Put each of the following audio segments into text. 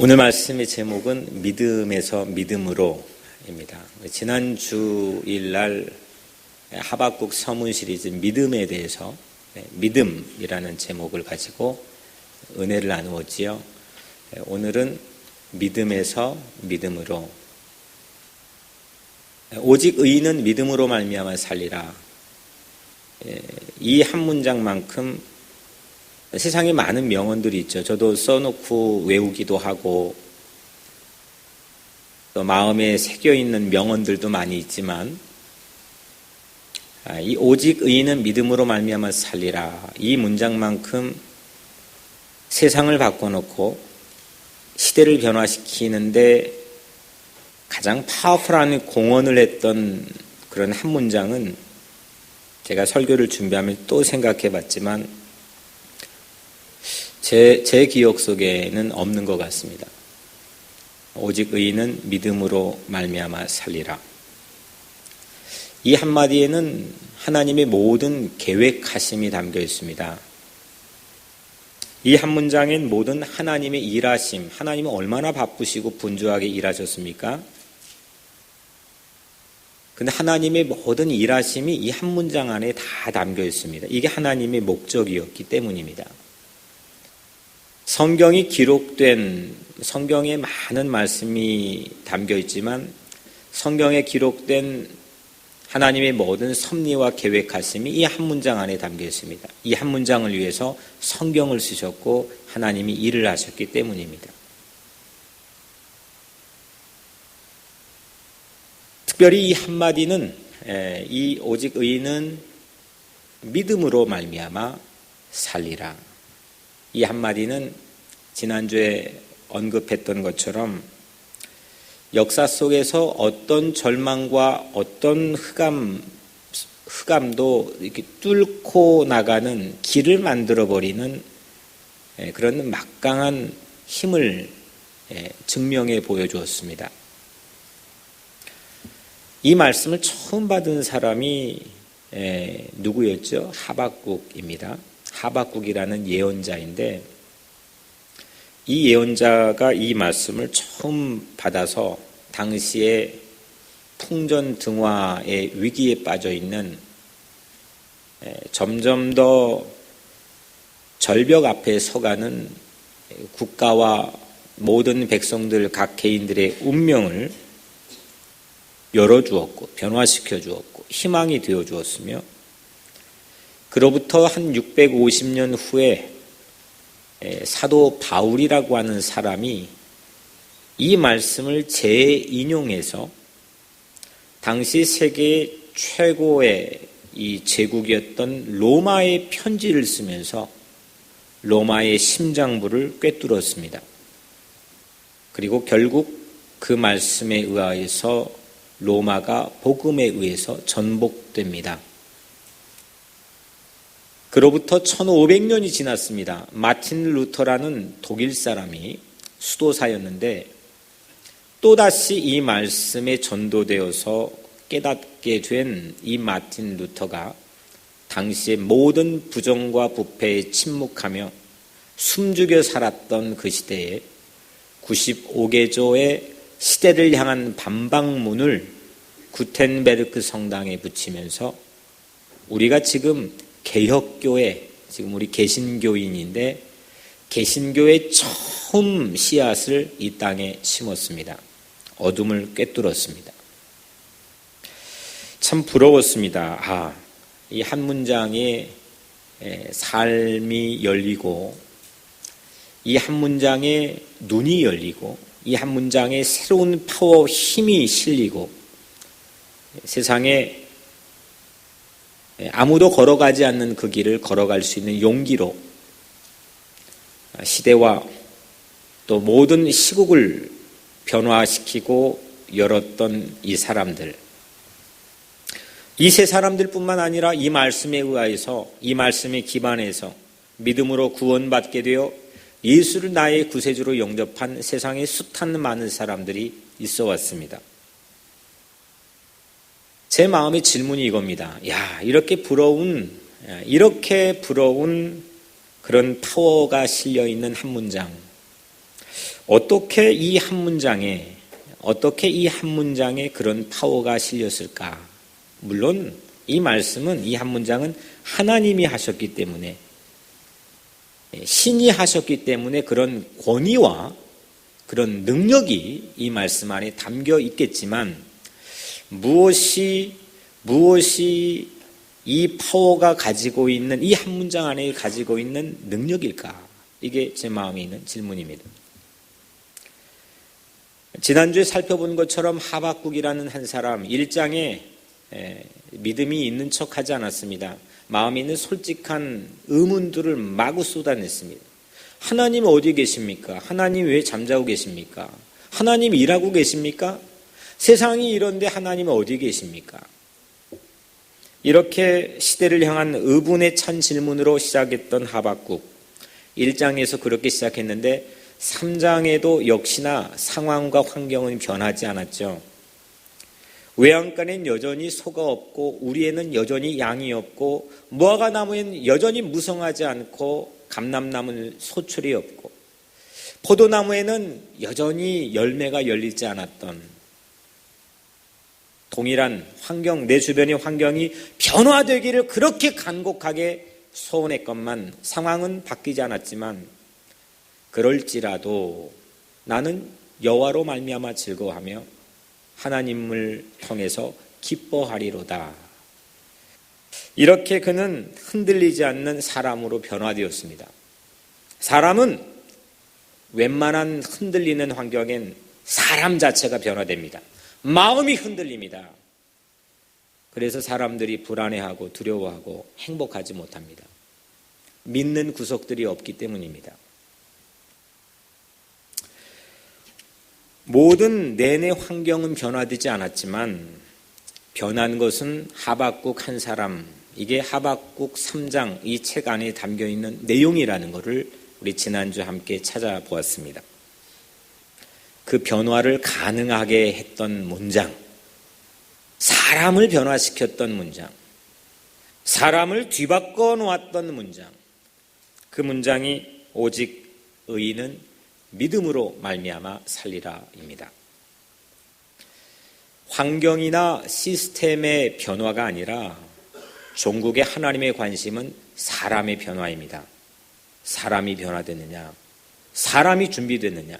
오늘 말씀의 제목은 믿음에서 믿음으로입니다. 지난 주일날 하박국 서문 시리즈 믿음에 대해서 믿음이라는 제목을 가지고 은혜를 나누었지요. 오늘은 믿음에서 믿음으로. 오직 의인은 믿음으로 말미암아 살리라. 이 한 문장만큼 세상에 많은 명언들이 있죠. 저도 써놓고 외우기도 하고 또 마음에 새겨있는 명언들도 많이 있지만 이 오직 의인은 믿음으로 말미암아 살리라. 이 문장만큼 세상을 바꿔놓고 시대를 변화시키는데 가장 파워풀한 공헌을 했던 그런 한 문장은 제가 설교를 준비하면 또 생각해 봤지만 제 기억 속에는 없는 것 같습니다. 오직 의인은 믿음으로 말미암아 살리라. 이 한마디에는 하나님의 모든 계획하심이 담겨 있습니다. 이 한 문장엔 모든 하나님의 일하심, 하나님은 얼마나 바쁘시고 분주하게 일하셨습니까? 근데 하나님의 모든 일하심이 이 한 문장 안에 다 담겨 있습니다. 이게 하나님의 목적이었기 때문입니다. 성경이 기록된 성경에 많은 말씀이 담겨 있지만 성경에 기록된 하나님의 모든 섭리와 계획하심이 이 한 문장 안에 담겨 있습니다. 이 한 문장을 위해서 성경을 쓰셨고 하나님이 일을 하셨기 때문입니다. 특별히 이 한마디는 이 오직 의인은 믿음으로 말미암아 살리라. 이 한마디는 지난주에 언급했던 것처럼 역사 속에서 어떤 절망과 어떤 흑암도 이렇게 뚫고 나가는 길을 만들어버리는 그런 막강한 힘을 증명해 보여주었습니다. 이 말씀을 처음 받은 사람이 누구였죠? 하박국입니다. 하박국이라는 예언자인데 이 예언자가 이 말씀을 처음 받아서 당시에 풍전등화의 위기에 빠져 있는 점점 더 절벽 앞에 서가는 국가와 모든 백성들 각 개인들의 운명을 열어주었고 변화시켜 주었고 희망이 되어 주었으며 그로부터 한 650년 후에 사도 바울이라고 하는 사람이 이 말씀을 재인용해서 당시 세계 최고의 이 제국이었던 로마의 편지를 쓰면서 로마의 심장부를 꿰뚫었습니다. 그리고 결국 그 말씀에 의하여서 로마가 복음에 의해서 전복됩니다. 그로부터 1500년이 지났습니다. 마틴 루터라는 독일 사람이 수도사였는데 또다시 이 말씀에 전도되어서 깨닫게 된 이 마틴 루터가 당시의 모든 부정과 부패에 침묵하며 숨죽여 살았던 그 시대에 95개조의 시대를 향한 반박문을 구텐베르크 성당에 붙이면서 우리가 지금 개혁교회, 지금 우리 개신교인인데 개신교의 처음 씨앗을 이 땅에 심었습니다. 어둠을 꿰뚫었습니다. 참 부러웠습니다. 이 한 문장에 삶이 열리고 이 한 문장에 눈이 열리고 이 한 문장에 새로운 파워, 힘이 실리고 세상에 아무도 걸어가지 않는 그 길을 걸어갈 수 있는 용기로 시대와 또 모든 시국을 변화시키고 열었던 이 사람들, 이 세 사람들뿐만 아니라 이 말씀에 의하여서 이 말씀에 기반해서 믿음으로 구원받게 되어 예수를 나의 구세주로 영접한 세상에 숱한 많은 사람들이 있어 왔습니다. 제 마음의 질문이 이겁니다. 이렇게 부러운 그런 파워가 실려있는 한 문장. 어떻게 이 한 문장에 그런 파워가 실렸을까? 물론 이 말씀은, 이 한 문장은 하나님이 하셨기 때문에, 신이 하셨기 때문에 그런 권위와 그런 능력이 이 말씀 안에 담겨 있겠지만, 무엇이 이 파워가 가지고 있는, 이 한 문장 안에 가지고 있는 능력일까? 이게 제 마음에 있는 질문입니다. 지난주에 살펴본 것처럼 하박국이라는 한 사람, 1장에 믿음이 있는 척 하지 않았습니다. 마음에 있는 솔직한 의문들을 마구 쏟아냈습니다. 하나님 어디 계십니까? 하나님 왜 잠자고 계십니까? 하나님 일하고 계십니까? 세상이 이런데 하나님은 어디 계십니까? 이렇게 시대를 향한 의문에 찬 질문으로 시작했던 하박국. 1장에서 그렇게 시작했는데 3장에도 역시나 상황과 환경은 변하지 않았죠. 외양간엔 여전히 소가 없고 우리에는 여전히 양이 없고 무화과 나무엔 여전히 무성하지 않고 감람나무는 소출이 없고 포도나무에는 여전히 열매가 열리지 않았던 동일한 환경, 내 주변의 환경이 변화되기를 그렇게 간곡하게 소원했건만 상황은 바뀌지 않았지만 그럴지라도 나는 여호와로 말미암아 즐거워하며 하나님을 통해서 기뻐하리로다. 이렇게 그는 흔들리지 않는 사람으로 변화되었습니다. 사람은 웬만한 흔들리는 환경엔 사람 자체가 변화됩니다. 마음이 흔들립니다. 그래서 사람들이 불안해하고 두려워하고 행복하지 못합니다. 믿는 구석들이 없기 때문입니다. 모든 내내 환경은 변화되지 않았지만 변한 것은 하박국 한 사람, 이게 하박국 3장 이 책 안에 담겨있는 내용이라는 것을 우리 지난주 함께 찾아보았습니다. 그 변화를 가능하게 했던 문장, 사람을 변화시켰던 문장, 사람을 뒤바꿔 놓았던 문장, 그 문장이 오직 의인은 믿음으로 말미암아 살리라입니다. 환경이나 시스템의 변화가 아니라 종국의 하나님의 관심은 사람의 변화입니다. 사람이 변화되느냐, 사람이 준비되느냐,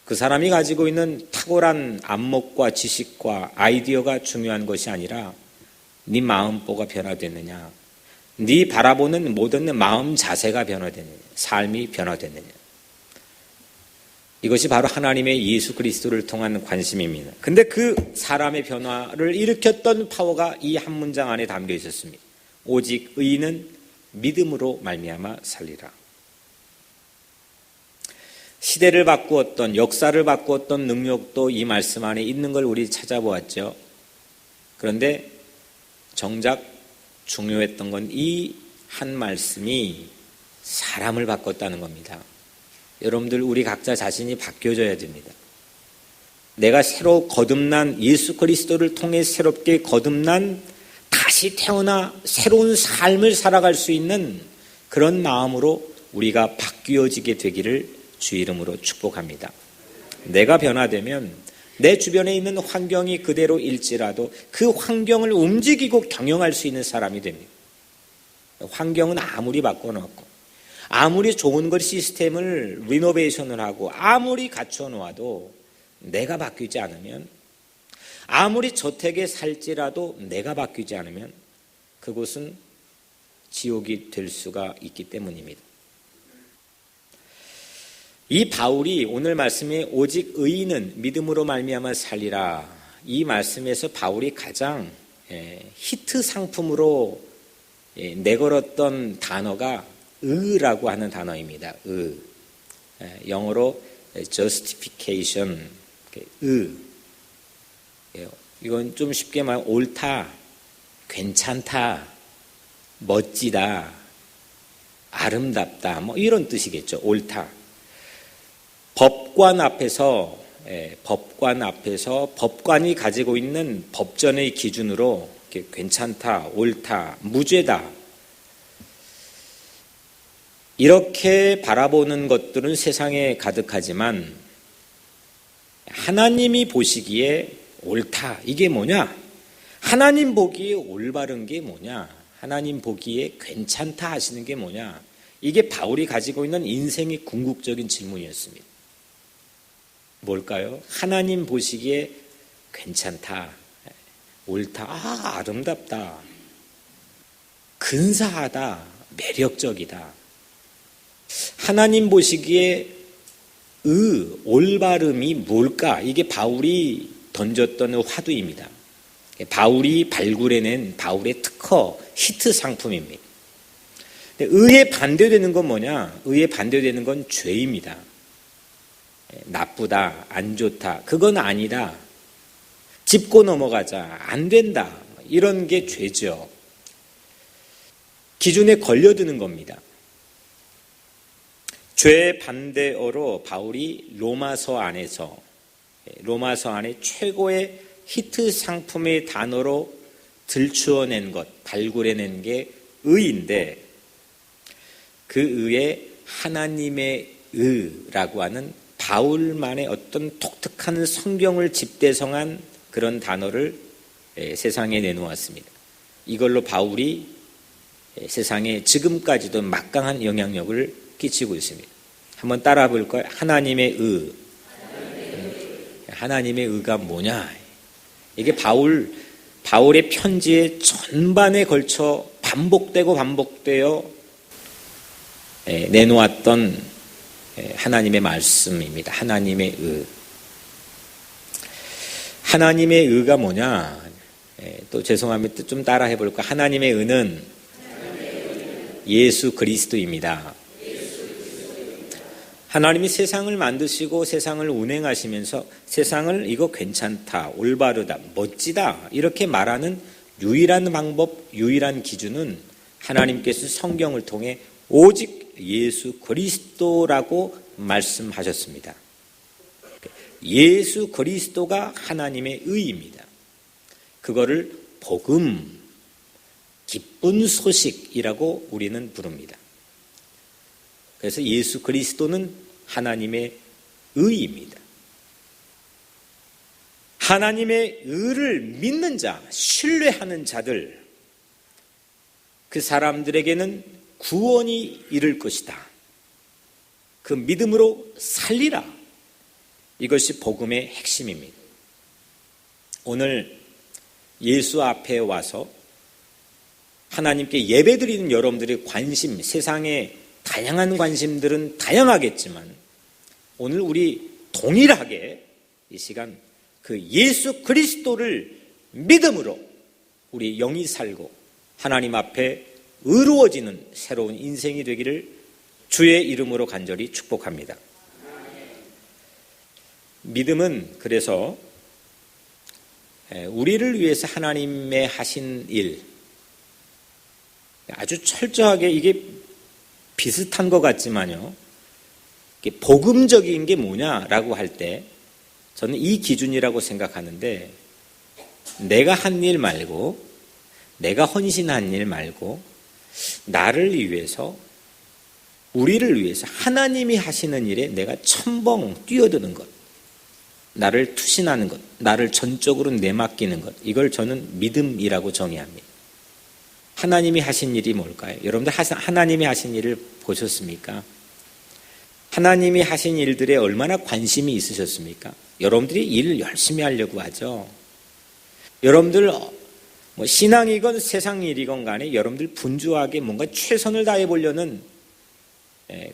그 사람이 가지고 있는 탁월한 안목과 지식과 아이디어가 중요한 것이 아니라 네 마음보가 변화되느냐, 네 바라보는 모든 마음 자세가 변화되느냐, 삶이 변화되느냐. 이것이 바로 하나님의 예수 그리스도를 통한 관심입니다. 근데 그 사람의 변화를 일으켰던 파워가 이 한 문장 안에 담겨 있었습니다. 오직 의인은 믿음으로 말미암아 살리라. 시대를 바꾸었던, 역사를 바꾸었던 능력도 이 말씀 안에 있는 걸 우리 찾아보았죠. 그런데 정작 중요했던 건 이 한 말씀이 사람을 바꿨다는 겁니다. 여러분들, 우리 각자 자신이 바뀌어져야 됩니다. 내가 새로 거듭난 예수 그리스도를 통해 새롭게 거듭난 다시 태어나 새로운 삶을 살아갈 수 있는 그런 마음으로 우리가 바뀌어지게 되기를 주 이름으로 축복합니다. 내가 변화되면 내 주변에 있는 환경이 그대로일지라도 그 환경을 움직이고 경영할 수 있는 사람이 됩니다. 환경은 아무리 바꿔놓고 아무리 좋은 것 시스템을 리노베이션을 하고 아무리 갖춰 놓아도 내가 바뀌지 않으면, 아무리 저택에 살지라도 내가 바뀌지 않으면 그곳은 지옥이 될 수가 있기 때문입니다. 이 바울이 오늘 말씀에 오직 의인은 믿음으로 말미암아 살리라, 이 말씀에서 바울이 가장 히트 상품으로 내걸었던 단어가 의라고 하는 단어입니다. 의. 영어로 justification. 의. 이건 좀 쉽게 말하면 옳다, 괜찮다, 멋지다, 아름답다, 뭐 이런 뜻이겠죠. 옳다. 법관 앞에서 법관이 가지고 있는 법전의 기준으로 괜찮다, 옳다, 무죄다, 이렇게 바라보는 것들은 세상에 가득하지만 하나님이 보시기에 옳다. 이게 뭐냐? 하나님 보기에 올바른 게 뭐냐? 하나님 보기에 괜찮다 하시는 게 뭐냐? 이게 바울이 가지고 있는 인생의 궁극적인 질문이었습니다. 뭘까요? 하나님 보시기에 괜찮다, 옳다, 아름답다, 근사하다, 매력적이다. 하나님 보시기에 올바름이 뭘까? 이게 바울이 던졌던 화두입니다. 바울이 발굴해낸 바울의 특허, 히트 상품입니다. 의에 반대되는 건 뭐냐? 의에 반대되는 건 죄입니다. 나쁘다, 안 좋다, 그건 아니다, 짚고 넘어가자, 안 된다, 이런 게 죄죠. 기준에 걸려드는 겁니다. 죄 반대어로 바울이 로마서 안에 최고의 히트 상품의 단어로 들추어낸 것, 발굴해낸 게 의인데, 그 의에 하나님의 의라고 하는 바울만의 어떤 독특한 성경을 집대성한 그런 단어를 세상에 내놓았습니다. 이걸로 바울이 세상에 지금까지도 막강한 영향력을 끼치고 있습니다. 한번 따라 볼까요? 하나님의 의. 하나님의 의가 뭐냐? 이게 바울의 편지의 전반에 걸쳐 반복되어 내놓았던 하나님의 말씀입니다. 하나님의 의. 하나님의 의가 뭐냐? 또 죄송합니다. 좀 따라 해볼까? 하나님의 의는 예수 그리스도입니다. 하나님이 세상을 만드시고 세상을 운행하시면서 세상을 이거 괜찮다, 올바르다, 멋지다 이렇게 말하는 유일한 방법, 유일한 기준은 하나님께서 성경을 통해 오직 예수 그리스도라고 말씀하셨습니다. 예수 그리스도가 하나님의 의입니다. 그거를 복음, 기쁜 소식이라고 우리는 부릅니다. 그래서 예수 그리스도는 하나님의 의입니다. 하나님의 의를 믿는 자, 신뢰하는 자들, 그 사람들에게는 구원이 이를 것이다. 그 믿음으로 살리라. 이것이 복음의 핵심입니다. 오늘 예수 앞에 와서 하나님께 예배드리는 여러분들의 관심, 세상의 다양한 관심들은 다양하겠지만 오늘 우리 동일하게 이 시간 그 예수 그리스도를 믿음으로 우리 영이 살고 하나님 앞에 의로워지는 새로운 인생이 되기를 주의 이름으로 간절히 축복합니다. 믿음은 그래서 우리를 위해서 하나님의 하신 일, 아주 철저하게 이게 비슷한 것 같지만요, 복음적인 게 뭐냐라고 할 때 저는 이 기준이라고 생각하는데, 내가 한 일 말고, 내가 헌신한 일 말고 나를 위해서, 우리를 위해서 하나님이 하시는 일에 내가 첨벙 뛰어드는 것, 나를 투신하는 것, 나를 전적으로 내맡기는 것, 이걸 저는 믿음이라고 정의합니다. 하나님이 하신 일이 뭘까요? 여러분들 하나님이 하신 일을 보셨습니까? 하나님이 하신 일들에 얼마나 관심이 있으셨습니까? 여러분들이 일을 열심히 하려고 하죠. 여러분들 신앙이건 세상 일이건 간에 여러분들 분주하게 뭔가 최선을 다해 보려는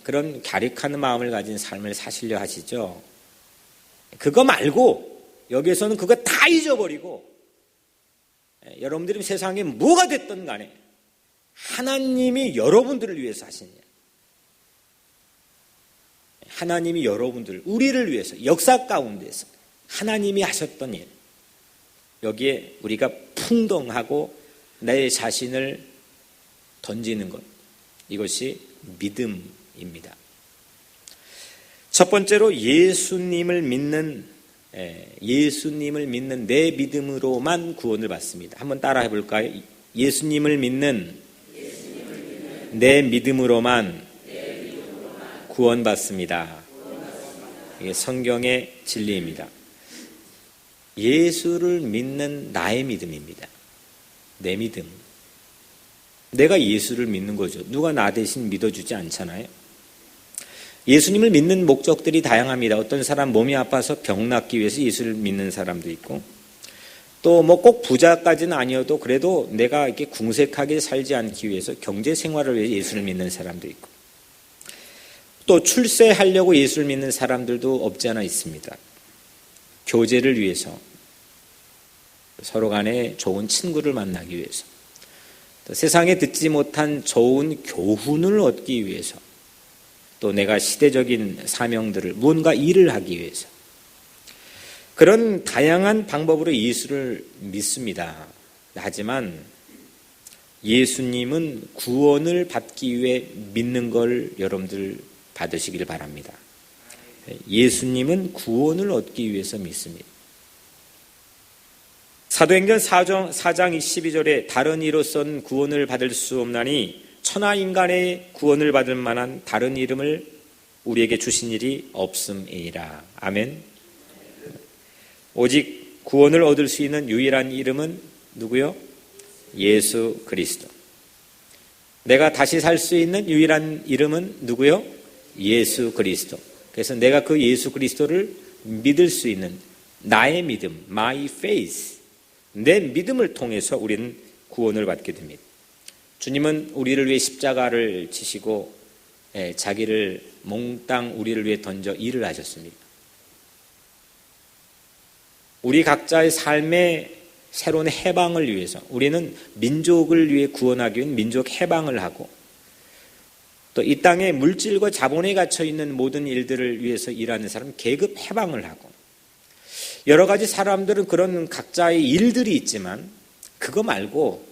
그런 갸륵하는 마음을 가진 삶을 사시려 하시죠. 그거 말고 여기에서는 그거 다 잊어버리고 여러분들이 세상에 뭐가 됐든 간에 하나님이 여러분들을 위해서 하신 일, 하나님이 여러분들, 우리를 위해서 역사 가운데서 하나님이 하셨던 일, 여기에 우리가 풍덩하고 내 자신을 던지는 것, 이것이 믿음입니다. 첫 번째로 예수님을 믿는 내 믿음으로만 구원을 받습니다. 한번 따라 해볼까요? 예수님을 믿는 내 믿음으로만 구원받습니다. 이게 성경의 진리입니다. 예수를 믿는 나의 믿음입니다. 내 믿음. 내가 예수를 믿는 거죠. 누가 나 대신 믿어주지 않잖아요. 예수님을 믿는 목적들이 다양합니다. 어떤 사람 몸이 아파서 병 낫기 위해서 예수를 믿는 사람도 있고, 또 뭐 꼭 부자까지는 아니어도 그래도 내가 이렇게 궁색하게 살지 않기 위해서 경제 생활을 위해 예수를 믿는 사람도 있고, 또 출세하려고 예수를 믿는 사람들도 없지 않아 있습니다. 교제를 위해서, 서로 간에 좋은 친구를 만나기 위해서, 또 세상에 듣지 못한 좋은 교훈을 얻기 위해서, 또 내가 시대적인 사명들을 무언가 일을 하기 위해서, 그런 다양한 방법으로 예수를 믿습니다. 하지만 예수님은 구원을 받기 위해 믿는 걸 여러분들 받으시길 바랍니다. 예수님은 구원을 얻기 위해서 믿습니다. 사도행전 4장 12절에 다른 이로선 구원을 받을 수 없나니 천하 인간의 구원을 받을 만한 다른 이름을 우리에게 주신 일이 없음이니라. 아멘. 오직 구원을 얻을 수 있는 유일한 이름은 누구요? 예수 그리스도. 내가 다시 살 수 있는 유일한 이름은 누구요? 예수 그리스도. 그래서 내가 그 예수 그리스도를 믿을 수 있는 나의 믿음, my faith, 내 믿음을 통해서 우리는 구원을 받게 됩니다. 주님은 우리를 위해 십자가를 지시고 자기를 몽땅 우리를 위해 던져 일을 하셨습니다. 우리 각자의 삶의 새로운 해방을 위해서, 우리는 민족을 위해 구원하기 위해 민족 해방을 하고, 또 이 땅에 물질과 자본에 갇혀 있는 모든 일들을 위해서 일하는 사람 계급 해방을 하고, 여러 가지 사람들은 그런 각자의 일들이 있지만 그거 말고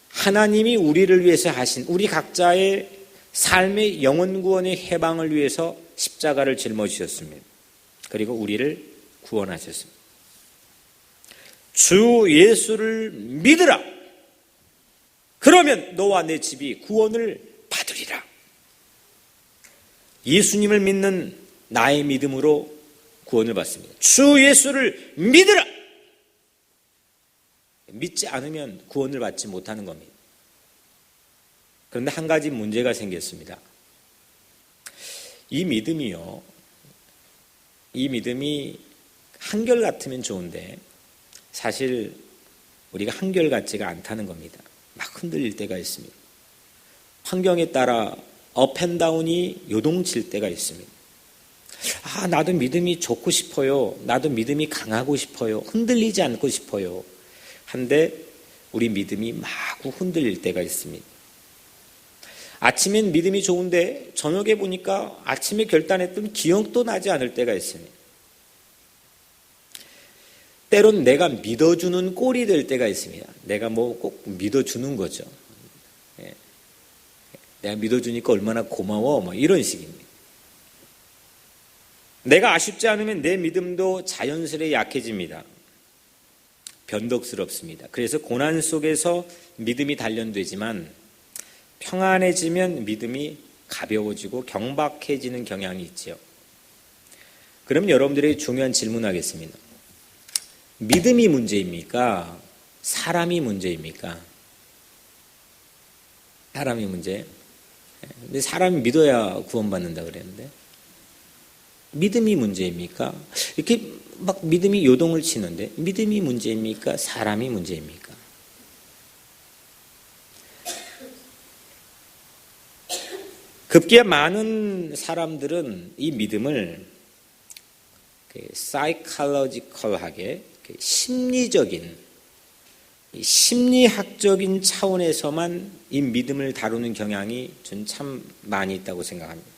하나님이 우리를 위해서 하신 우리 각자의 삶의 영혼 구원의 해방을 위해서 십자가를 짊어지셨습니다. 그리고 우리를 구원하셨습니다. 주 예수를 믿으라. 그러면 너와 내 집이 구원을 받으리라. 예수님을 믿는 나의 믿음으로 구원을 받습니다. 주 예수를 믿으라. 믿지 않으면 구원을 받지 못하는 겁니다. 그런데 한 가지 문제가 생겼습니다. 이 믿음이 한결같으면 좋은데 사실 우리가 한결같지가 않다는 겁니다. 막 흔들릴 때가 있습니다. 환경에 따라 업앤다운이 요동칠 때가 있습니다. 나도 믿음이 좋고 싶어요. 나도 믿음이 강하고 싶어요. 흔들리지 않고 싶어요. 한데 우리 믿음이 마구 흔들릴 때가 있습니다. 아침엔 믿음이 좋은데 저녁에 보니까 아침에 결단했던 기억도 나지 않을 때가 있습니다. 때론 내가 믿어주는 꼴이 될 때가 있습니다. 내가 뭐 꼭 믿어주는 거죠. 내가 믿어주니까 얼마나 고마워, 이런 식입니다. 내가 아쉽지 않으면 내 믿음도 자연스레 약해집니다. 변덕스럽습니다. 그래서 고난 속에서 믿음이 단련되지만 평안해지면 믿음이 가벼워지고 경박해지는 경향이 있죠. 그럼 여러분들에게 중요한 질문하겠습니다. 믿음이 문제입니까? 사람이 문제입니까? 사람이 문제. 근데 사람이 믿어야 구원받는다 그랬는데 믿음이 문제입니까? 이렇게 막 믿음이 요동을 치는데 믿음이 문제입니까? 사람이 문제입니까? 급기야 많은 사람들은 이 믿음을 사이콜로지컬하게 심리적인 심리학적인 차원에서만 이 믿음을 다루는 경향이 전 참 많이 있다고 생각합니다.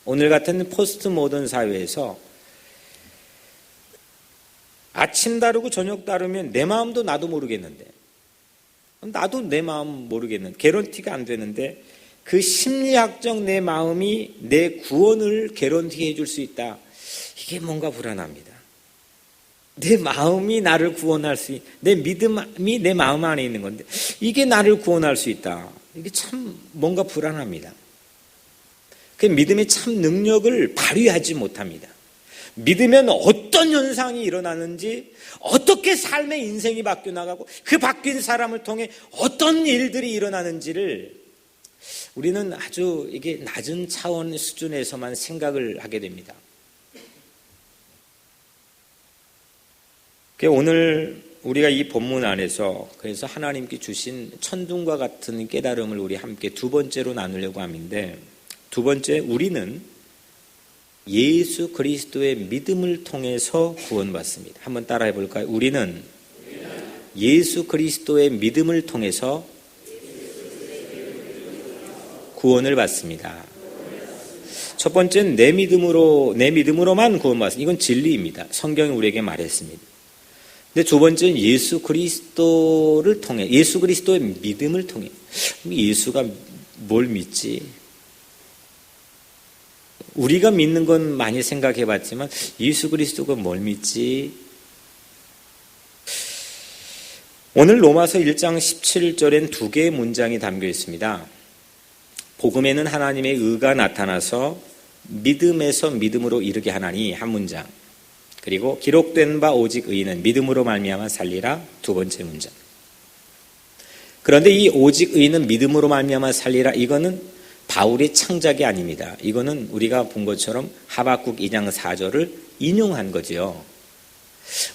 오늘 같은 포스트 모던 사회에서 아침 다르고 저녁 다르면 내 마음도 나도 모르겠는데, 나도 내 마음 모르겠는데, 개런티가 안 되는데 그 심리학적 내 마음이 내 구원을 개런티해 줄 수 있다. 이게 뭔가 불안합니다. 내 마음이 나를 구원할 수 내 믿음이 내 마음 안에 있는 건데 이게 나를 구원할 수 있다. 이게 참 뭔가 불안합니다. 그 믿음의 참 능력을 발휘하지 못합니다. 믿으면 어떤 현상이 일어나는지, 어떻게 삶의 인생이 바뀌어 나가고 그 바뀐 사람을 통해 어떤 일들이 일어나는지를 우리는 아주 이게 낮은 차원 수준에서만 생각을 하게 됩니다. 오늘 우리가 이 본문 안에서 그래서 하나님께 주신 천둥과 같은 깨달음을 우리 함께 두 번째로 나누려고 하는데, 두 번째, 우리는 예수 그리스도의 믿음을 통해서 구원받습니다. 한번 따라해 볼까요? 우리는 예수 그리스도의 믿음을 통해서 구원을 받습니다. 첫 번째는 내 믿음으로만 구원받습니다. 이건 진리입니다. 성경이 우리에게 말했습니다. 근데 두 번째는 예수 그리스도를 통해, 예수 그리스도의 믿음을 통해. 예수가 뭘 믿지? 우리가 믿는 건 많이 생각해 봤지만 예수 그리스도가 뭘 믿지? 오늘 로마서 1장 17절엔 두 개의 문장이 담겨 있습니다. 복음에는 하나님의 의가 나타나서 믿음에서 믿음으로 이르게 하나니, 한 문장. 그리고 기록된 바 오직 의인은 믿음으로 말미암아 살리라, 두 번째 문장. 그런데 이 오직 의인은 믿음으로 말미암아 살리라, 이거는 바울의 창작이 아닙니다. 이거는 우리가 본 것처럼 하박국 2장 4절을 인용한 거죠.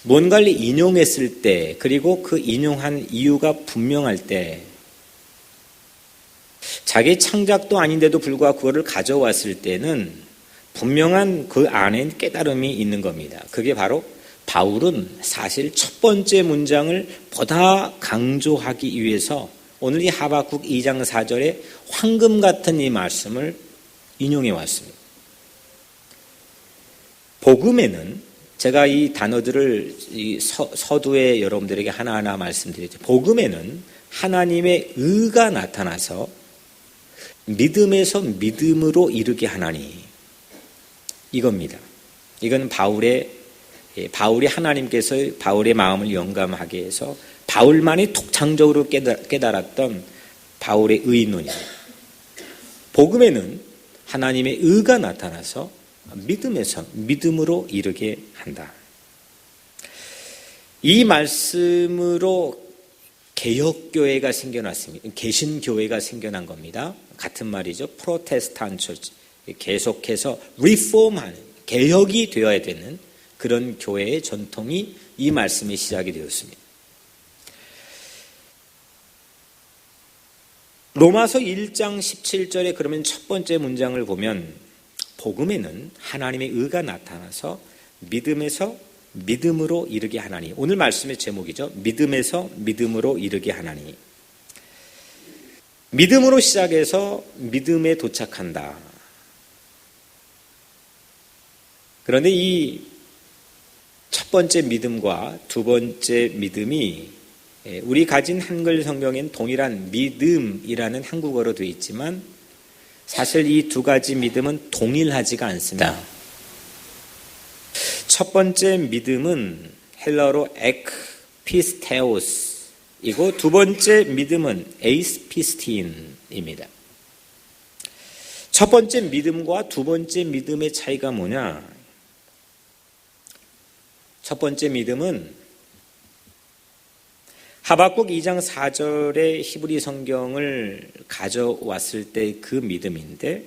뭔가를 인용했을 때, 그리고 그 인용한 이유가 분명할 때, 자기 창작도 아닌데도 불구하고 그거를 가져왔을 때는 분명한 그 안에 깨달음이 있는 겁니다. 그게 바로 바울은 사실 첫 번째 문장을 보다 강조하기 위해서 오늘 이 하박국 2장 4절에 황금 같은 이 말씀을 인용해 왔습니다. 복음에는, 제가 이 단어들을 이 서두에 여러분들에게 하나하나 말씀드리죠. 복음에는 하나님의 의가 나타나서 믿음에서 믿음으로 이르게 하나니, 이겁니다. 이건 바울이 하나님께서 바울의 마음을 영감하게 해서 바울만이 독창적으로 깨달았던 바울의 의논입니다. 복음에는 하나님의 의가 나타나서 믿음에서 믿음으로 이르게 한다. 이 말씀으로 개혁교회가 생겨났습니다. 개신교회가 생겨난 겁니다. 같은 말이죠. 프로테스탄트, 계속해서 리폼하는, 개혁이 되어야 되는 그런 교회의 전통이 이 말씀의 시작이 되었습니다. 로마서 1장 17절에 그러면 첫 번째 문장을 보면, 복음에는 하나님의 의가 나타나서 믿음에서 믿음으로 이르게 하나니. 오늘 말씀의 제목이죠. 믿음에서 믿음으로 이르게 하나니. 믿음으로 시작해서 믿음에 도착한다. 그런데 이 첫 번째 믿음과 두 번째 믿음이 우리 가진 한글 성경엔 동일한 믿음이라는 한국어로 되어 있지만 사실 이 두 가지 믿음은 동일하지가 않습니다. 첫 번째 믿음은 헬라어로 ekpisteos이고 두 번째 믿음은 에이스피스틴입니다. 첫 번째 믿음과 두 번째 믿음의 차이가 뭐냐? 첫 번째 믿음은 하박국 2장 4절의 히브리 성경을 가져왔을 때 그 믿음인데,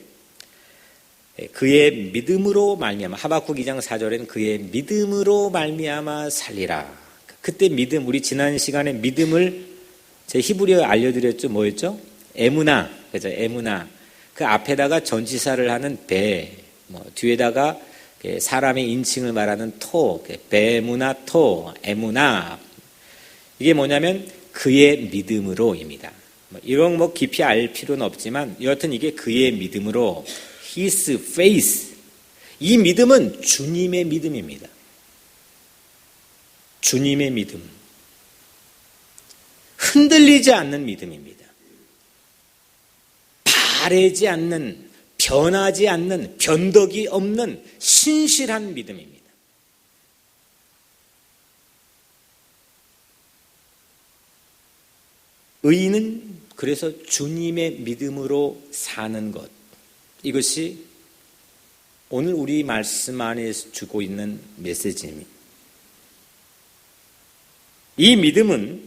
그의 믿음으로 말미암아, 하박국 2장 4절에는 그의 믿음으로 말미암아 살리라. 그때 믿음, 우리 지난 시간에 믿음을 제 히브리어 알려드렸죠. 뭐였죠? 에무나, 그죠? 에무나. 그 앞에다가 전치사를 하는 배, 뒤에다가 사람의 인칭을 말하는 토, 베무나 토, 에무나. 이게 뭐냐면 그의 믿음으로입니다. 이런 깊이 알 필요는 없지만 여하튼 이게 그의 믿음으로, his faith. 이 믿음은 주님의 믿음입니다. 주님의 믿음. 흔들리지 않는 믿음입니다. 바래지 않는, 변하지 않는, 변덕이 없는 신실한 믿음입니다. 의인은 그래서 주님의 믿음으로 사는 것, 이것이 오늘 우리 말씀 안에 주고 있는 메시지입니다. 이 믿음은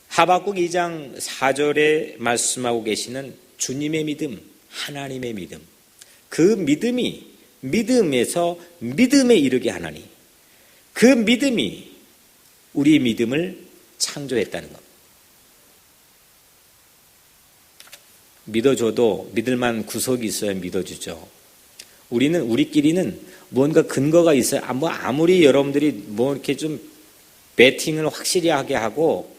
하박국 2장 4절에 말씀하고 계시는 주님의 믿음, 하나님의 믿음, 그 믿음이 믿음에서 믿음에 이르게 하나니 그 믿음이 우리의 믿음을 창조했다는 것. 믿어줘도 믿을만한 구석이 있어야 믿어주죠. 우리끼리는 뭔가 근거가 있어야, 아무리 여러분들이 이렇게 좀 배팅을 확실히 하게 하고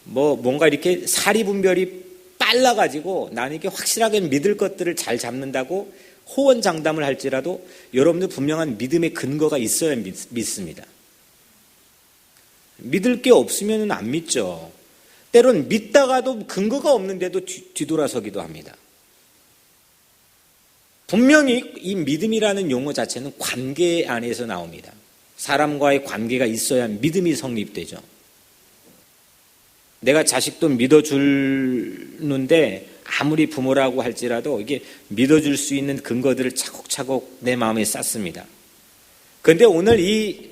뭔가 이렇게 사리분별이 빨라가지고 나는 이렇게 확실하게 믿을 것들을 잘 잡는다고 호언장담을 할지라도 여러분들 분명한 믿음의 근거가 있어야 믿습니다. 믿을 게 없으면 안 믿죠. 때론 믿다가도 근거가 없는데도 뒤돌아서기도 합니다. 분명히 이 믿음이라는 용어 자체는 관계 안에서 나옵니다. 사람과의 관계가 있어야 믿음이 성립되죠. 내가 자식도 믿어주는데 아무리 부모라고 할지라도 이게 믿어줄 수 있는 근거들을 차곡차곡 내 마음에 쌓습니다. 그런데 오늘 이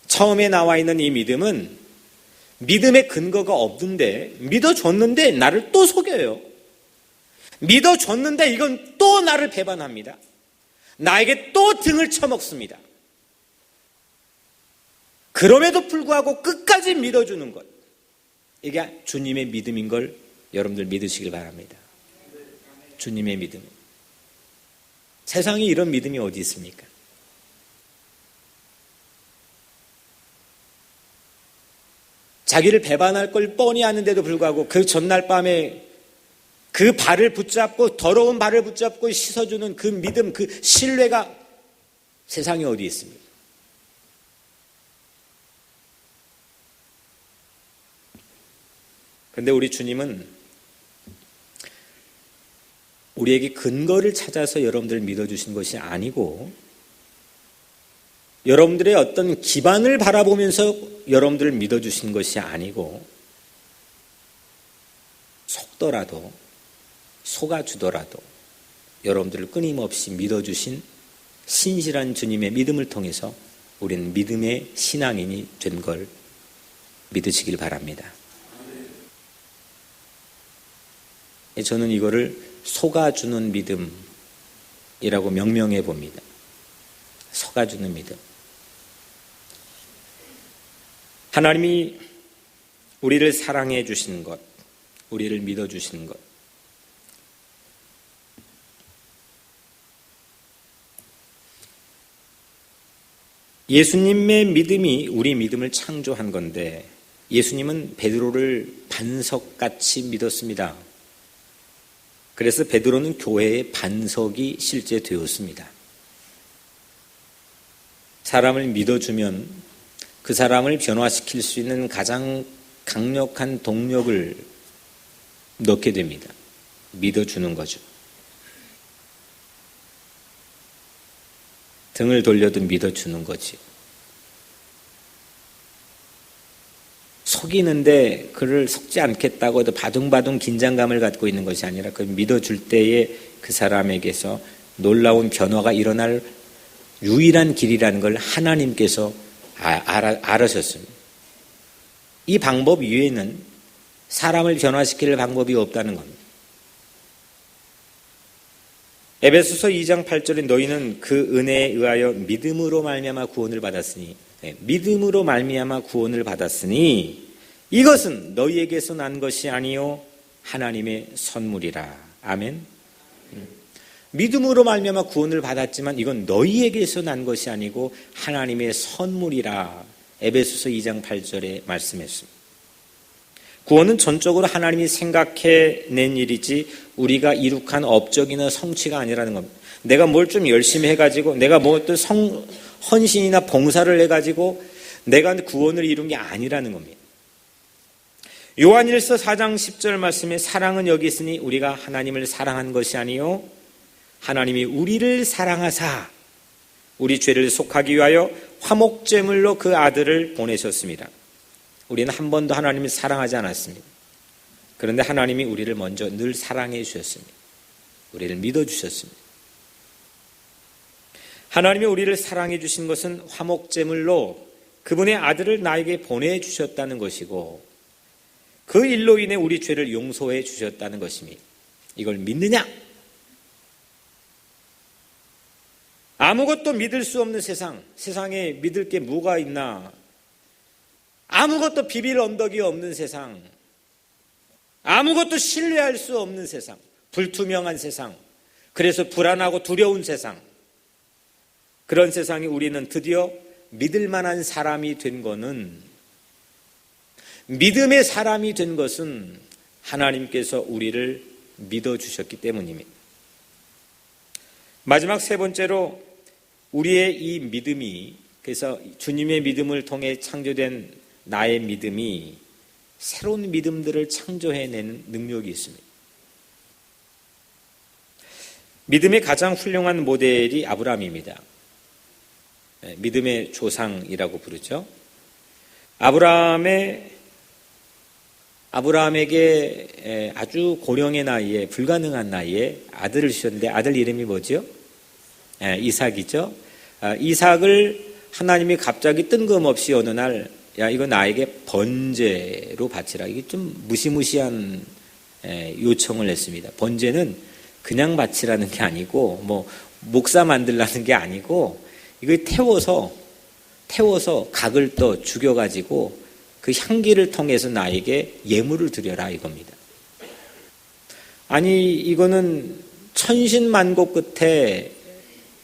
처음에 나와 있는 이 믿음은 믿음의 근거가 없는데 믿어줬는데 나를 또 속여요. 믿어줬는데 이건 또 나를 배반합니다. 나에게 또 등을 쳐먹습니다. 그럼에도 불구하고 끝까지 믿어주는 것, 이게 주님의 믿음인 걸 여러분들 믿으시길 바랍니다. 주님의 믿음. 세상에 이런 믿음이 어디 있습니까? 자기를 배반할 걸 뻔히 아는데도 불구하고 그 전날 밤에 그 발을 붙잡고 더러운 발을 붙잡고 씻어주는 그 믿음, 그 신뢰가 세상에 어디 있습니까? 그런데 우리 주님은 우리에게 근거를 찾아서 여러분들을 믿어주신 것이 아니고 여러분들의 어떤 기반을 바라보면서 여러분들을 믿어주신 것이 아니고 속더라도 속아주더라도 여러분들을 끊임없이 믿어주신 신실한 주님의 믿음을 통해서 우리는 믿음의 신앙인이 된 걸 믿으시길 바랍니다. 저는 이거를 속아주는 믿음이라고 명명해 봅니다. 속아주는 믿음. 하나님이 우리를 사랑해 주시는 것, 우리를 믿어 주시는 것, 예수님의 믿음이 우리 믿음을 창조한 건데 예수님은 베드로를 반석같이 믿었습니다. 그래서 베드로는 교회의 반석이 실제 되었습니다. 사람을 믿어주면 그 사람을 변화시킬 수 있는 가장 강력한 동력을 넣게 됩니다. 믿어주는 거죠. 등을 돌려도 믿어주는 거지. 속이는데 그를 속지 않겠다고 바둥바둥 긴장감을 갖고 있는 것이 아니라 그 믿어줄 때에 그 사람에게서 놀라운 변화가 일어날 유일한 길이라는 걸 하나님께서 알으셨습니다. 이 방법 이외에는 사람을 변화시킬 방법이 없다는 겁니다. 에베소서 2장 8절에 너희는 그 은혜에 의하여 믿음으로 말미암아 구원을 받았으니, 믿음으로 말미암아 구원을 받았으니 이것은 너희에게서 난 것이 아니요 하나님의 선물이라. 아멘. 믿음으로 말미암아 구원을 받았지만 이건 너희에게서 난 것이 아니고 하나님의 선물이라. 에베소서 2장 8절에 말씀했습니다. 구원은 전적으로 하나님이 생각해낸 일이지 우리가 이룩한 업적이나 성취가 아니라는 겁니다. 내가 뭘 좀 열심히 해가지고 내가 뭐 또 헌신이나 봉사를 해가지고 내가 구원을 이룬 게 아니라는 겁니다. 요한일서 4장 10절 말씀에 사랑은 여기 있으니 우리가 하나님을 사랑한 것이 아니요 하나님이 우리를 사랑하사 우리 죄를 속하기 위하여 화목제물로 그 아들을 보내셨습니다. 우리는 한 번도 하나님을 사랑하지 않았습니다. 그런데 하나님이 우리를 먼저 늘 사랑해 주셨습니다. 우리를 믿어 주셨습니다. 하나님이 우리를 사랑해 주신 것은 화목제물로 그분의 아들을 나에게 보내주셨다는 것이고 그 일로 인해 우리 죄를 용서해 주셨다는 것이니 이걸 믿느냐? 아무것도 믿을 수 없는 세상, 세상에 믿을 게 뭐가 있나? 아무것도 비빌 언덕이 없는 세상, 아무것도 신뢰할 수 없는 세상, 불투명한 세상, 그래서 불안하고 두려운 세상, 그런 세상에 우리는 드디어 믿을 만한 사람이 된 것은, 믿음의 사람이 된 것은 하나님께서 우리를 믿어주셨기 때문입니다. 마지막 세 번째로 우리의 이 믿음이, 그래서 주님의 믿음을 통해 창조된 나의 믿음이 새로운 믿음들을 창조해내는 능력이 있습니다. 믿음의 가장 훌륭한 모델이 아브라함입니다. 믿음의 조상이라고 부르죠. 아브라함에게 아주 고령의 나이에, 불가능한 나이에 아들을 주셨는데 아들 이름이 뭐죠? 이삭이죠. 이삭을 하나님이 갑자기 뜬금없이 어느 날, 야, 이거 나에게 번제로 바치라. 이게 좀 무시무시한 요청을 했습니다. 번제는 그냥 바치라는 게 아니고, 목사 만들라는 게 아니고, 이거 태워서 각을 떠 죽여가지고 그 향기를 통해서 나에게 예물을 드려라 이겁니다. 아니, 이거는 천신만고 끝에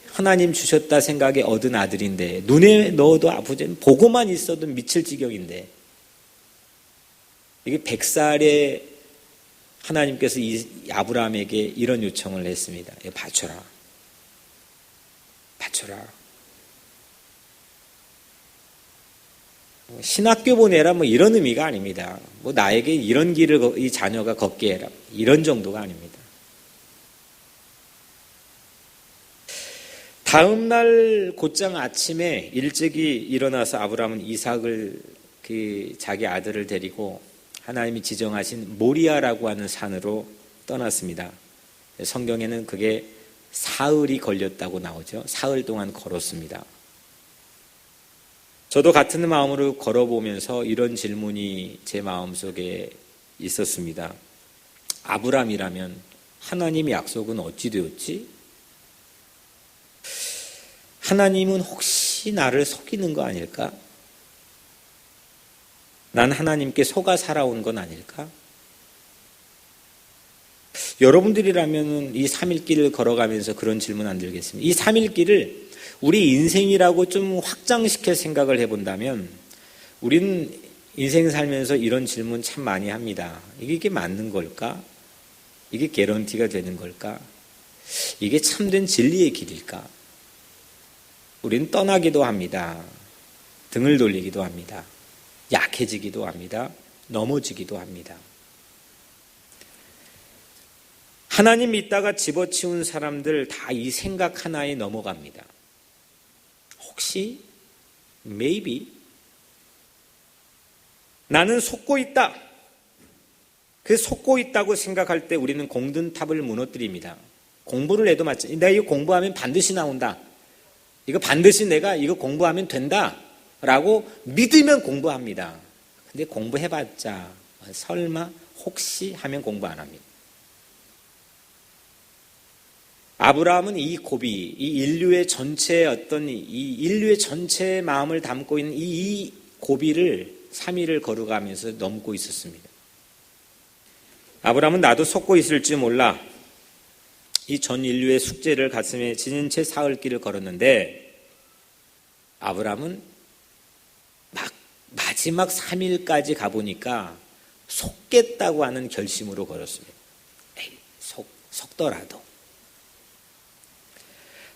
하나님 주셨다 생각에 얻은 아들인데, 눈에 넣어도 아프지, 보고만 있어도 미칠 지경인데, 이게 100살에 하나님께서 아브라함에게 이런 요청을 했습니다. 바쳐라. 신학교 보내라 이런 의미가 아닙니다. 나에게 이런 길을 이 자녀가 걷게 해라, 이런 정도가 아닙니다. 다음 날 곧장 아침에 일찍이 일어나서 아브라함은 이삭을 자기 아들을 데리고 하나님이 지정하신 모리아라고 하는 산으로 떠났습니다. 성경에는 그게 사흘이 걸렸다고 나오죠. 사흘 동안 걸었습니다. 저도 같은 마음으로 걸어보면서 이런 질문이 제 마음속에 있었습니다. 아브라함이라면 하나님의 약속은 어찌 되었지? 하나님은 혹시 나를 속이는 거 아닐까? 난 하나님께 속아 살아온 건 아닐까? 여러분들이라면 이 3일길을 걸어가면서 그런 질문 안 들겠습니다. 이 3일길을 우리 인생이라고 좀 확장시켜 생각을 해본다면 우리는 인생 살면서 이런 질문 참 많이 합니다. 이게 맞는 걸까? 이게 개런티가 되는 걸까? 이게 참된 진리의 길일까? 우리는 떠나기도 합니다. 등을 돌리기도 합니다. 약해지기도 합니다. 넘어지기도 합니다. 하나님 믿다가 집어치운 사람들 다 이 생각 하나에 넘어갑니다. 혹시, maybe, 나는 속고 있다. 그 속고 있다고 생각할 때 우리는 공든탑을 무너뜨립니다. 공부를 해도 맞지. 내가 이거 공부하면 반드시 나온다. 이거 반드시 내가 이거 공부하면 된다 라고 믿으면 공부합니다. 근데 공부해봤자 설마 혹시 하면 공부 안 합니다. 아브라함은 이 고비, 이 인류의 전체의 이 인류의 전체의 마음을 담고 있는 이 고비를 3일을 걸어가면서 넘고 있었습니다. 아브라함은 나도 속고 있을지 몰라. 이 전 인류의 숙제를 가슴에 지닌 채 사흘길을 걸었는데 아브라함은 마지막 3일까지 가보니까 속겠다고 하는 결심으로 걸었습니다. 속더라도.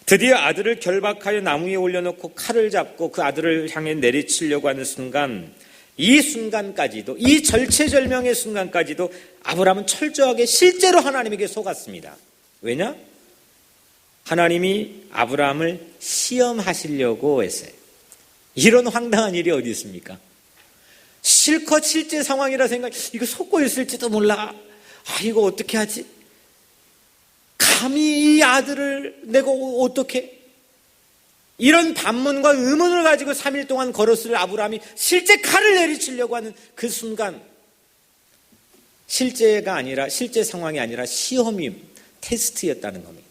드디어 아들을 결박하여 나무 위에 올려놓고 칼을 잡고 그 아들을 향해 내리치려고 하는 순간, 이 순간까지도, 이 절체절명의 순간까지도 아브라함은 철저하게 실제로 하나님에게 속았습니다. 왜냐? 하나님이 아브라함을 시험하시려고 했어요. 이런 황당한 일이 어디 있습니까? 실컷 실제 상황이라 이거 속고 있을지도 몰라. 이거 어떻게 하지? 감히 이 아들을 내가 어떻게? 이런 반문과 의문을 가지고 3일 동안 걸었을 아브라함이 실제 칼을 내리치려고 하는 그 순간, 실제 상황이 아니라 시험이 테스트였다는 겁니다.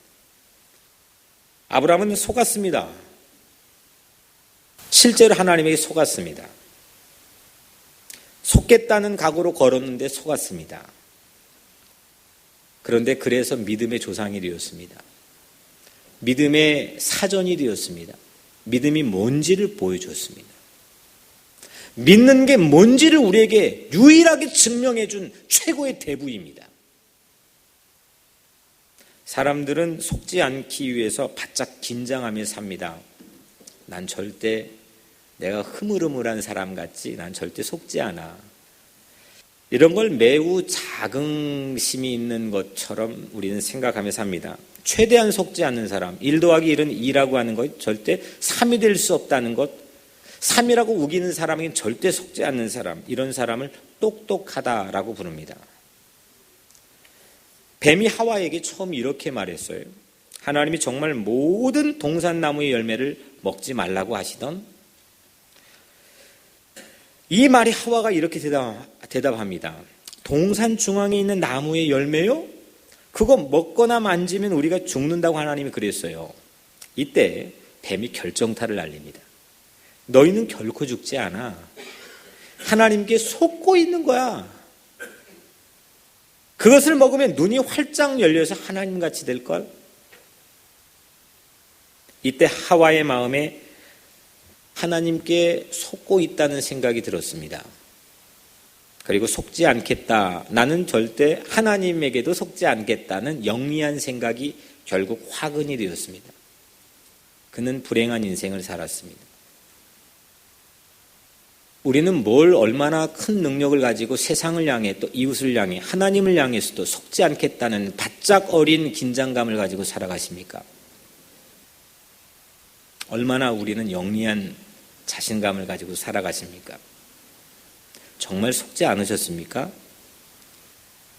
아브라함은 속았습니다. 실제로 하나님에게 속았습니다. 속겠다는 각오로 걸었는데 속았습니다. 그런데 그래서 믿음의 조상이 되었습니다. 믿음의 사전이 되었습니다. 믿음이 뭔지를 보여줬습니다. 믿는 게 뭔지를 우리에게 유일하게 증명해 준 최고의 대부입니다. 사람들은 속지 않기 위해서 바짝 긴장하며 삽니다. 난 절대 내가 흐물흐물한 사람 같지, 난 절대 속지 않아. 이런 걸 매우 자긍심이 있는 것처럼 우리는 생각하며 삽니다. 최대한 속지 않는 사람, 1 더하기 1은 2라고 하는 것, 절대 3이 될 수 없다는 것, 3이라고 우기는 사람에겐 절대 속지 않는 사람, 이런 사람을 똑똑하다라고 부릅니다. 뱀이 하와에게 처음 이렇게 말했어요. 하나님이 정말 모든 동산나무의 열매를 먹지 말라고 하시던, 이 말이 하와가 이렇게 대답합니다. 동산 중앙에 있는 나무의 열매요? 그거 먹거나 만지면 우리가 죽는다고 하나님이 그랬어요. 이때 뱀이 결정타를 날립니다. 너희는 결코 죽지 않아. 하나님께 속고 있는 거야. 그것을 먹으면 눈이 활짝 열려서 하나님같이 될걸? 이때 하와의 마음에 하나님께 속고 있다는 생각이 들었습니다. 그리고 속지 않겠다. 나는 절대 하나님에게도 속지 않겠다는 영리한 생각이 결국 화근이 되었습니다. 그는 불행한 인생을 살았습니다. 우리는 뭘 얼마나 큰 능력을 가지고 세상을 향해 또 이웃을 향해 하나님을 향해서도 속지 않겠다는 바짝 어린 긴장감을 가지고 살아가십니까? 얼마나 우리는 영리한 자신감을 가지고 살아가십니까? 정말 속지 않으셨습니까?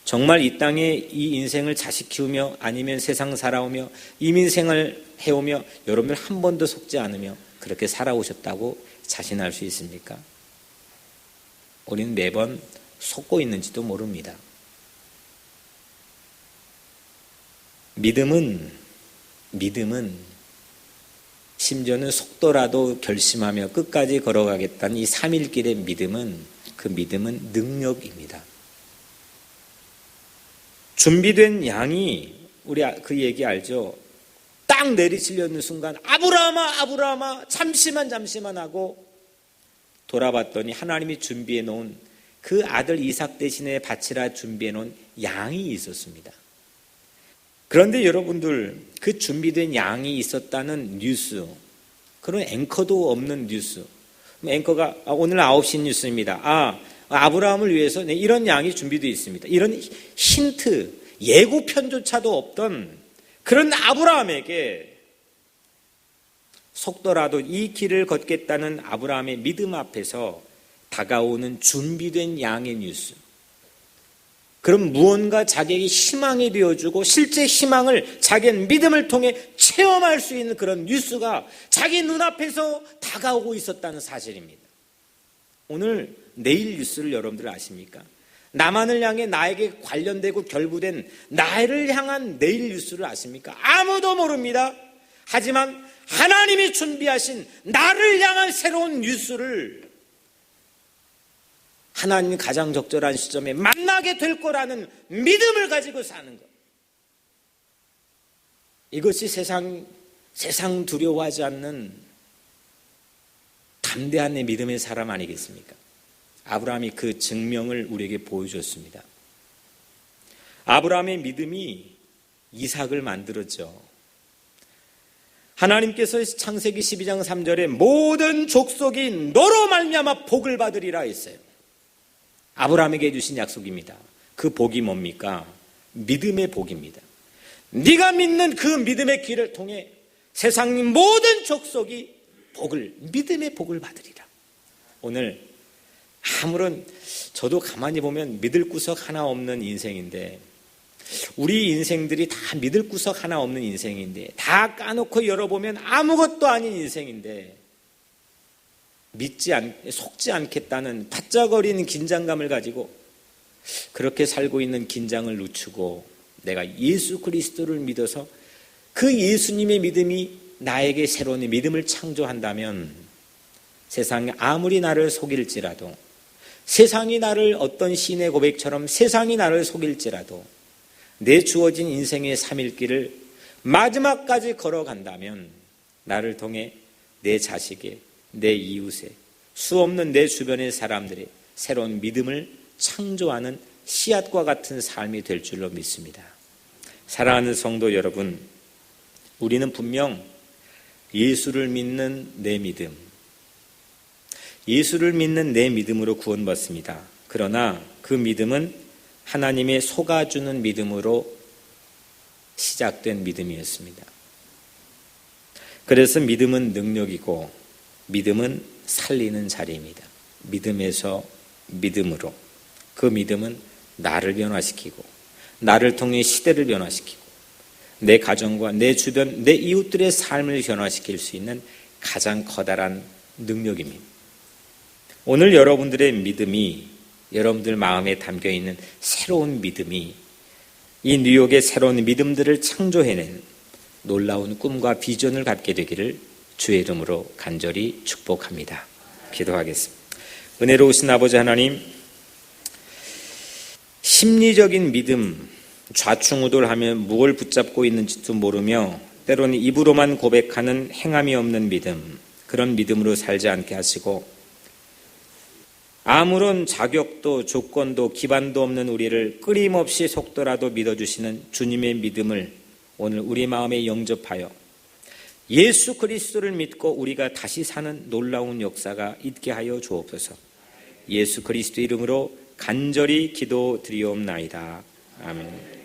정말 이 땅에 이 인생을 자식 키우며 아니면 세상 살아오며 이민생을 해오며 여러분들 한 번도 속지 않으며 그렇게 살아오셨다고 자신할 수 있습니까? 우리는 매번 속고 있는지도 모릅니다. 믿음은 심지어는 속더라도 결심하며 끝까지 걸어가겠다는 이 3일 길의 믿음은, 그 믿음은 능력입니다. 준비된 양이, 우리 그 얘기 알죠? 딱 내리치려는 순간 아브라함아 잠시만 하고 돌아봤더니 하나님이 준비해 놓은 그 아들 이삭 대신에 바치라 준비해 놓은 양이 있었습니다. 그런데 여러분들, 그 준비된 양이 있었다는 뉴스, 그런 앵커도 없는 뉴스, 앵커가 오늘 9시 뉴스입니다. 아브라함을 위해서 이런 양이 준비되어 있습니다. 이런 힌트, 예고편조차도 없던 그런 아브라함에게 속더라도 이 길을 걷겠다는 아브라함의 믿음 앞에서 다가오는 준비된 양의 뉴스, 그럼 무언가 자기에게 희망이 되어주고 실제 희망을 자기의 믿음을 통해 체험할 수 있는 그런 뉴스가 자기 눈앞에서 다가오고 있었다는 사실입니다. 오늘 내일 뉴스를 여러분들 아십니까? 나만을 향해 나에게 관련되고 결부된 나를 향한 내일 뉴스를 아십니까? 아무도 모릅니다. 하지만 하나님이 준비하신 나를 향한 새로운 뉴스를 하나님 가장 적절한 시점에 만나게 될 거라는 믿음을 가지고 사는 것. 이것이 세상 두려워하지 않는 담대한 믿음의 사람 아니겠습니까? 아브라함이 그 증명을 우리에게 보여줬습니다. 아브라함의 믿음이 이삭을 만들었죠. 하나님께서 창세기 12장 3절에 모든 족속이 너로 말미암아 복을 받으리라 했어요. 아브라함에게 해주신 약속입니다. 그 복이 뭡니까? 믿음의 복입니다. 네가 믿는 그 믿음의 길을 통해 세상 모든 족속이 믿음의 복을 받으리라. 오늘 아무런, 저도 가만히 보면 믿을 구석 하나 없는 인생인데 우리 인생들이 다 믿을 구석 하나 없는 인생인데, 다 까놓고 열어보면 아무것도 아닌 인생인데, 속지 않겠다는 바짝거리는 긴장감을 가지고 그렇게 살고 있는 긴장을 늦추고 내가 예수 그리스도를 믿어서 그 예수님의 믿음이 나에게 새로운 믿음을 창조한다면 세상이 아무리 나를 속일지라도, 세상이 나를 어떤 신의 고백처럼 세상이 나를 속일지라도 내 주어진 인생의 3일길을 마지막까지 걸어간다면 나를 통해 내 자식의, 내 이웃의, 수없는 내 주변의 사람들의 새로운 믿음을 창조하는 씨앗과 같은 삶이 될 줄로 믿습니다. 사랑하는 성도 여러분, 우리는 분명 예수를 믿는 내 믿음, 예수를 믿는 내 믿음으로 구원받습니다. 그러나 그 믿음은 하나님의 속아주는 믿음으로 시작된 믿음이었습니다. 그래서 믿음은 능력이고 믿음은 살리는 자리입니다. 믿음에서 믿음으로, 그 믿음은 나를 변화시키고 나를 통해 시대를 변화시키고 내 가정과 내 주변, 내 이웃들의 삶을 변화시킬 수 있는 가장 커다란 능력입니다. 오늘 여러분들의 믿음이, 여러분들 마음에 담겨있는 새로운 믿음이 이 뉴욕의 새로운 믿음들을 창조해낸 놀라운 꿈과 비전을 갖게 되기를 주의 이름으로 간절히 축복합니다. 기도하겠습니다. 은혜로우신 아버지 하나님, 심리적인 믿음, 좌충우돌하며 무엇을 붙잡고 있는지도 모르며 때로는 입으로만 고백하는 행함이 없는 믿음, 그런 믿음으로 살지 않게 하시고 아무런 자격도 조건도 기반도 없는 우리를 끊임없이 속더라도 믿어주시는 주님의 믿음을 오늘 우리 마음에 영접하여 예수 그리스도를 믿고 우리가 다시 사는 놀라운 역사가 있게 하여 주옵소서. 예수 그리스도 이름으로 간절히 기도드리옵나이다. 아멘.